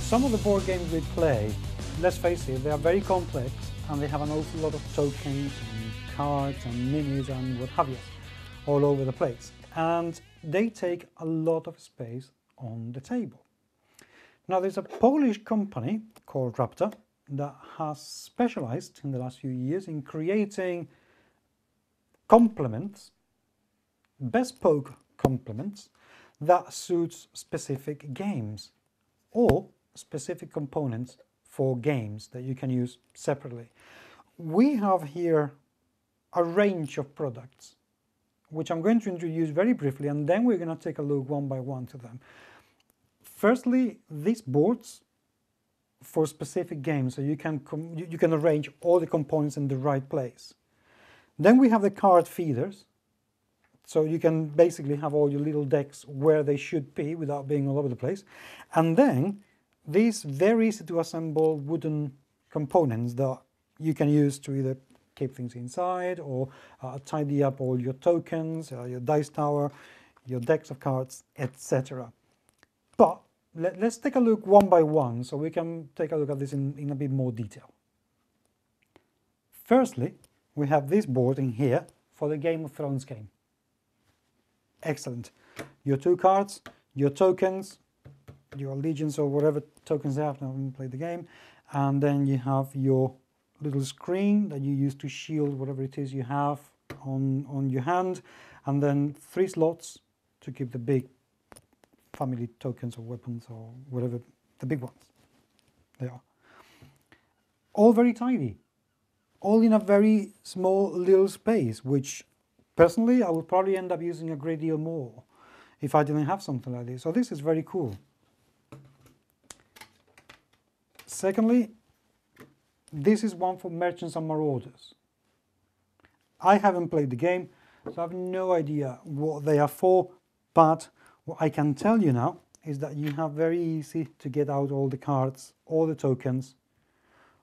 Some of the board games we play, let's face it, they are very complex and they have an awful lot of tokens and cards and minis and what have you all over the place. And they take a lot of space on the table. Now there's a Polish company called e-Raptor that has specialized in the last few years in creating complements, bespoke complements that suits specific games or specific components for games that you can use separately. We have here a range of products which I'm going to introduce very briefly, and then we're going to take a look one by one to them. Firstly, these boards for specific games, so you can arrange all the components in the right place. Then we have the card feeders, so you can basically have all your little decks where they should be without being all over the place. And then these very easy to assemble wooden components that you can use to either keep things inside or tidy up all your tokens, your dice tower, your decks of cards, etc. But let's take a look one by one so we can take a look at this in a bit more detail. Firstly, we have this board in here for the Game of Thrones game. Excellent. Your 2 cards, your tokens, your allegiance or whatever tokens they have, I haven't played the game, and then you have your little screen that you use to shield whatever it is you have on your hand, and then 3 slots to keep the big family tokens or weapons or whatever, the big ones they are. All very tidy, all in a very small little space, which personally I would probably end up using a great deal more if I didn't have something like this. So this is very cool. Secondly, this is one for merchants and marauders. I haven't played the game, so I have no idea what they are for, but what I can tell you now is that you have very easy to get out all the cards, all the tokens,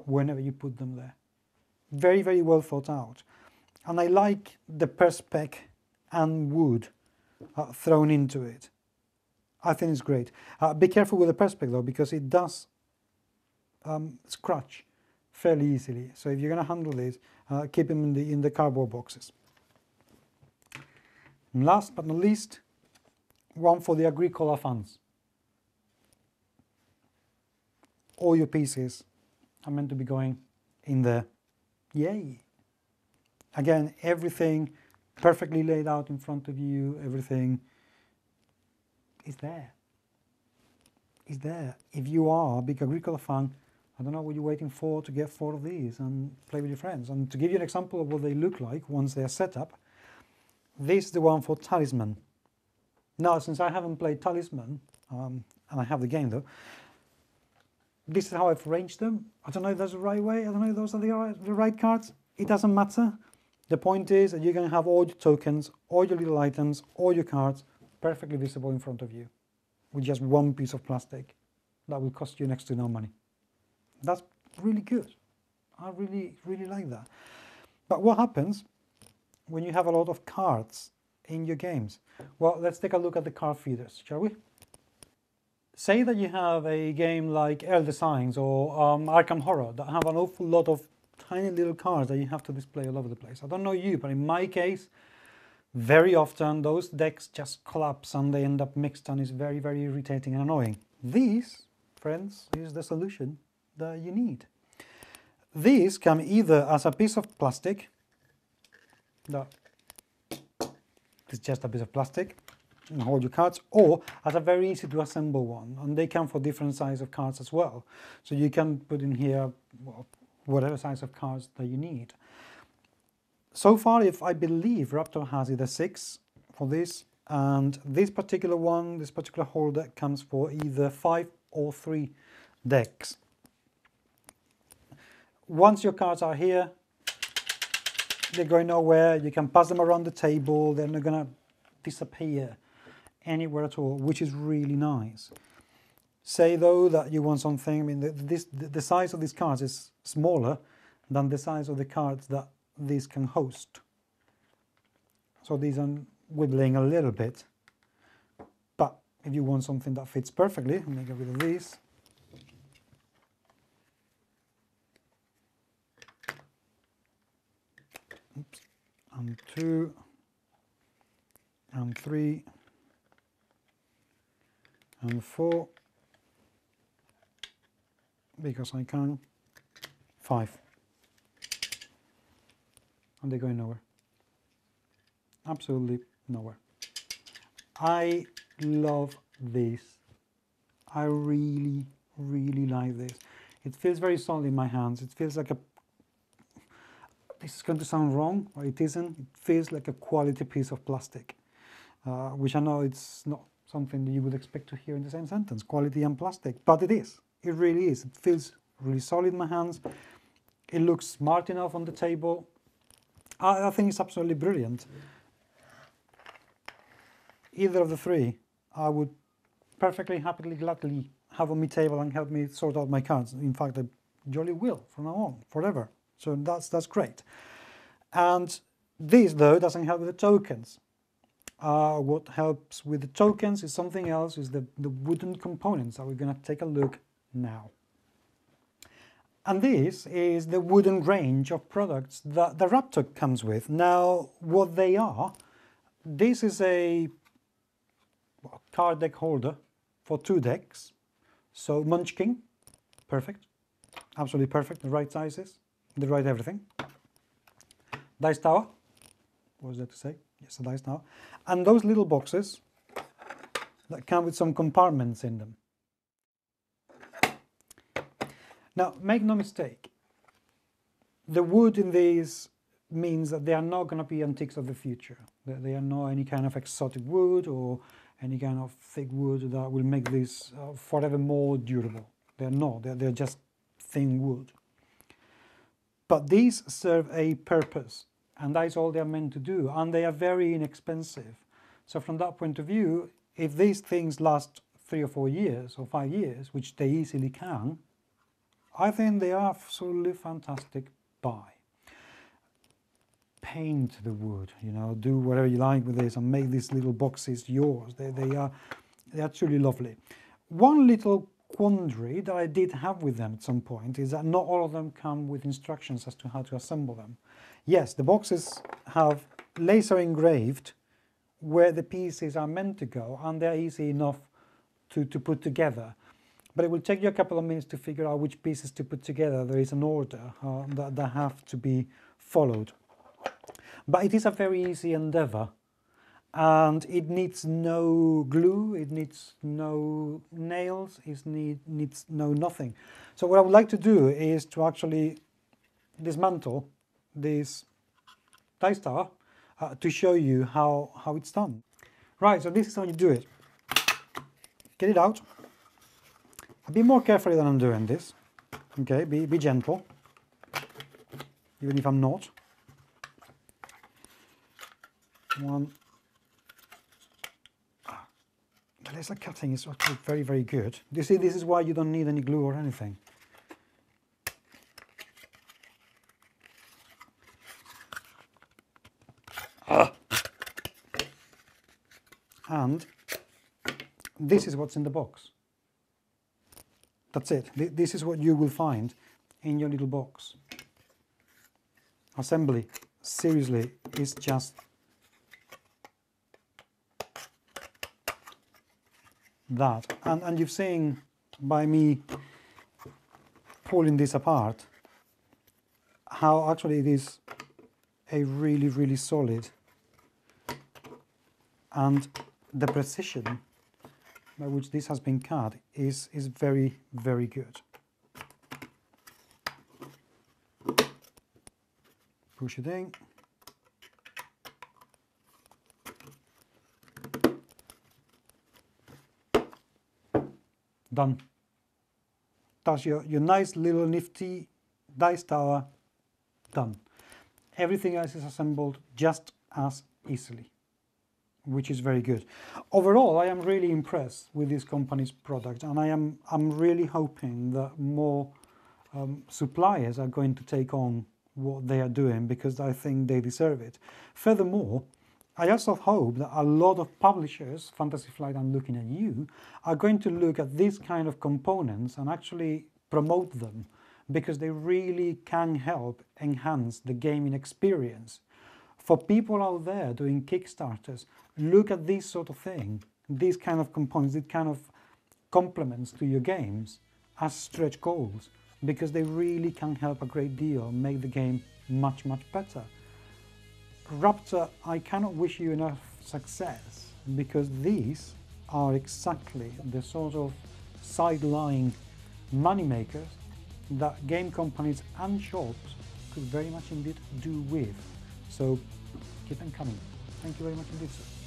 whenever you put them there. Very, very well thought out. And I like the perspex and wood thrown into it. I think it's great. Be careful with the perspex though, because it does scratch fairly easily. So if you're going to handle this, keep them in the cardboard boxes. And last but not least, one for the Agricola fans. All your pieces are meant to be going in there. Yay! Again, everything perfectly laid out in front of you, everything is there. Is there. If you are a big Agricola fan, I don't know what you're waiting for to get 4 of these and play with your friends. And to give you an example of what they look like once they're set up, this is the one for Talisman. Now, since I haven't played Talisman, and I have the game though, this is how I've arranged them. I don't know if that's the right way, I don't know if those are the right cards. It doesn't matter. The point is that you're going to have all your tokens, all your little items, all your cards perfectly visible in front of you with just one piece of plastic that will cost you next to no money. That's really good. I really, really like that. But what happens when you have a lot of cards in your games? Well, let's take a look at the card feeders, shall we? Say that you have a game like Elder Signs or Arkham Horror that have an awful lot of tiny little cards that you have to display all over the place. I don't know you, but in my case, very often those decks just collapse and they end up mixed and it's very, very irritating and annoying. These, friends, is the solution that you need. These come either as a piece of plastic, that is just a piece of plastic, and hold your cards, or as a very easy to assemble one, and they come for different size of cards as well. So you can put in here, well, whatever size of cards that you need. So far, I believe e-Raptor has either 6 for this, and this particular one, this particular holder comes for either 5 or 3 decks. Once your cards are here, they're going nowhere. You can pass them around the table. They're not going to disappear anywhere at all, which is really nice. Say though that you want something, I mean, the size of these cards is smaller than the size of the cards that these can host. So these are wibbling a little bit. But if you want something that fits perfectly, let me get rid of these. and 2 and 3 and 4, because I can, 5, and they're going nowhere, absolutely nowhere. I love this. I really, really like this. It feels very solid in my hands. It feels like a, this is going to sound wrong, or it isn't. It feels like a quality piece of plastic, which I know it's not something that you would expect to hear in the same sentence, quality and plastic, but it is. It really is. It feels really solid in my hands. It looks smart enough on the table. I think it's absolutely brilliant. Either of the three, I would perfectly, happily, gladly have on my table and help me sort out my cards. In fact, I jolly will from now on, forever. So that's great. And this, though, doesn't help with the tokens. What helps with the tokens is something else, is the wooden components that we're going to take a look now. And this is the wooden range of products that the Raptor comes with. Now, what they are, this is a card deck holder for 2 decks. So Munchkin, perfect, absolutely perfect, the right sizes, the right everything. Dice tower, what was that to say? Yes, a dice tower. And those little boxes that come with some compartments in them. Now, make no mistake, the wood in these means that they are not going to be antiques of the future. They are not any kind of exotic wood or any kind of thick wood that will make this forever more durable. They're not, they're just thin wood. But these serve a purpose, and that is all they are meant to do, and they are very inexpensive. So from that point of view, if these things last 3 or 4 years or 5 years, which they easily can, I think they are absolutely fantastic buy. Paint the wood, you know, do whatever you like with this and make these little boxes yours. They're truly lovely. One little quandary that I did have with them at some point is that not all of them come with instructions as to how to assemble them. Yes, the boxes have laser engraved where the pieces are meant to go, and they're easy enough to put together. But it will take you a couple of minutes to figure out which pieces to put together. There is an order that have to be followed. But it is a very easy endeavor, and it needs no glue, it needs no nails, it needs no nothing. So what I would like to do is to actually dismantle this dice tower to show you how it's done. Right, so this is how you do it. Get it out. Be more carefully than I'm doing this. Okay, be gentle, even if I'm not. One. The laser cutting is actually very, very good. You see, this is why you don't need any glue or anything. And this is what's in the box. That's it. This is what you will find in your little box. Assembly, seriously, is just that. And you've seen by me pulling this apart how actually it is a really, really solid, and the precision by which this has been cut is very, very good. Push it in. Done. That's your nice little nifty dice tower done. Everything else is assembled just as easily, which is very good. Overall, I am really impressed with this company's product, and I'm really hoping that more suppliers are going to take on what they are doing, because I think they deserve it. Furthermore, I also hope that a lot of publishers, Fantasy Flight, I'm looking at you, are going to look at these kind of components and actually promote them, because they really can help enhance the gaming experience. For people out there doing Kickstarters, look at this sort of thing, these kind of components, these kind of complements to your games as stretch goals, because they really can help a great deal, make the game much, much better. Raptor, I cannot wish you enough success, because these are exactly the sort of sideline money makers that game companies and shops could very much indeed do with. So keep them coming. Thank you very much indeed, sir.